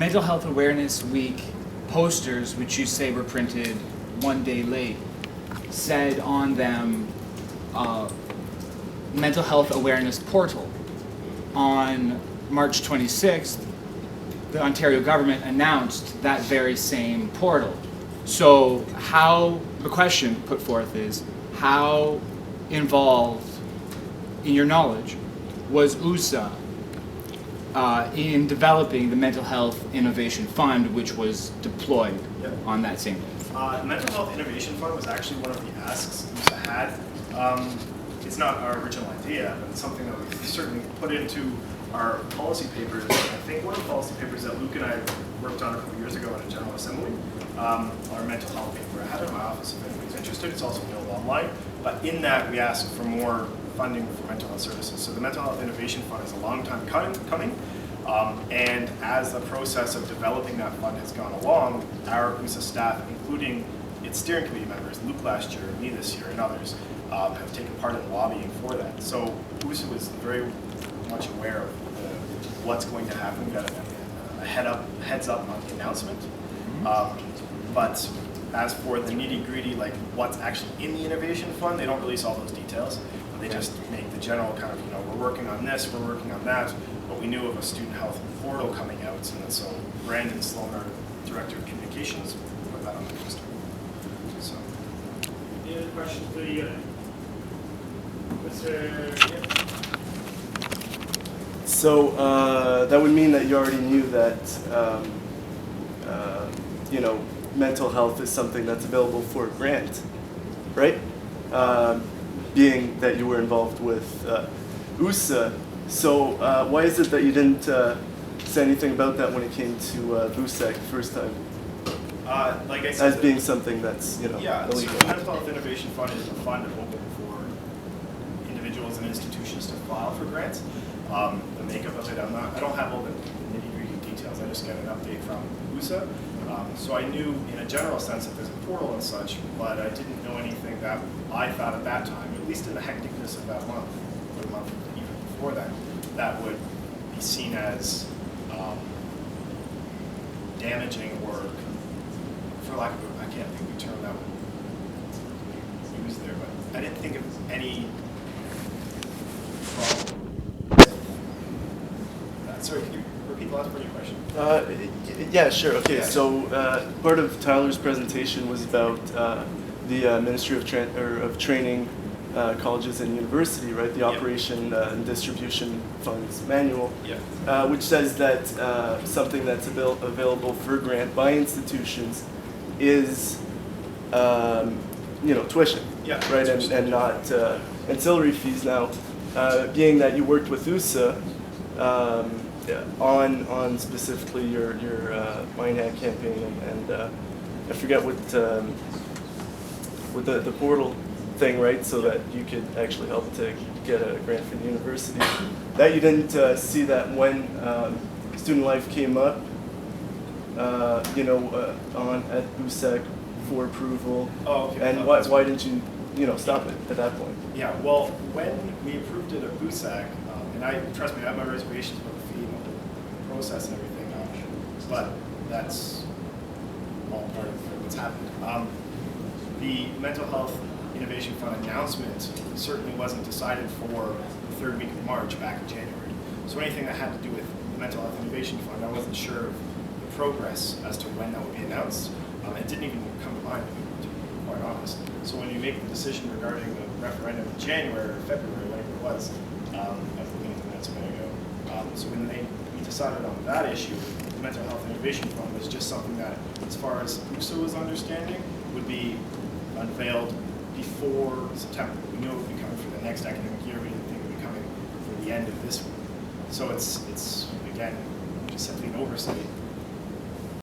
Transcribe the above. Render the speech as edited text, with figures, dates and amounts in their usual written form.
Mental Health Awareness Week posters, which you say were printed one day late, said on them Mental Health Awareness Portal. On March 26th, the Ontario government announced that very same portal. So the question put forth is, how involved, in your knowledge, was OUSA in developing the Mental Health Innovation Fund, which was deployed on that same day? The Mental Health Innovation Fund was actually one of the asks OUSA had. It's not our original idea, but it's something that we've certainly put into our policy papers. I think one of the policy papers that Luke and I worked on a couple years ago at a General Assembly, our mental health paper. I have it in my office if anybody's interested. It's also available online. But in that, we asked for more funding for mental health services. So the Mental Health Innovation Fund is a long time coming. And as the process of developing that fund has gone along, our OUSA staff, including its steering committee members, Luke last year, me this year, and others, have taken part in lobbying for that. So OUSA was very much aware of what's going to happen. We got a heads up on the announcement. But as for the nitty-gritty, like what's actually in the Innovation Fund, they don't release all those details. They just make the general kind of, we're working on this, we're working on that. But we knew of a student health portal coming out, and so Brandon Sloan, our Director of Communications, put that on the poster. So. Any other questions for the unit? So that would mean that you already knew that mental health is something that's available for a grant, right? Being that you were involved with OUSA, so why is it that you didn't say anything about that when it came to BUSAC the first time? Like I said, as being something that's yeah, illegal. So the Mental Health Innovation Fund is a fund open for individuals and institutions to file for grants. The makeup of it, I don't have all the nitty-gritty details. I just get an update from OUSA. So I knew in a general sense that there's a portal and such, but I didn't know anything that I thought at that time, at least in the hecticness of that month, or the month even before that, that would be seen as damaging or, for lack of I can't think of the term that would use there, but I didn't think of any problem. Sorry, can you repeat the last part of your question? Yeah, sure. Okay, Yeah. so part of Tyler's presentation was about the Ministry of Training, Colleges and University, right? The Operation and Distribution Funds Manual, which says that something that's available for grant by institutions is, tuition, right? And not ancillary fees. Now, being that you worked with OUSA, on specifically your Mindhack campaign and I forget what the portal thing, right? So that you could actually help to get a grant for the university. That you didn't see that when Student Life came up, at BUSAC for approval. Oh, okay. And why didn't you stop it at that point? Yeah. Well, when we approved it at BUSAC, and trust me, I have my reservations about the fee and the process and everything, but that's all part of what's happened. The Mental Health Innovation Fund announcement certainly wasn't decided for the third week of March back in January. So anything that had to do with the Mental Health Innovation Fund, I wasn't sure of the progress as to when that would be announced. It didn't even come to mind, to be quite honest. So when you make the decision regarding the referendum in January or February, whatever it was, I was looking at the minutes a minute ago. So when we decided on that issue, the Mental Health Innovation Fund was just something that, as far as OUSA was understanding, would be unveiled before September. We knew it would be coming for the next academic year. We didn't think it would be coming for the end of this one. So it's again, just simply an oversight.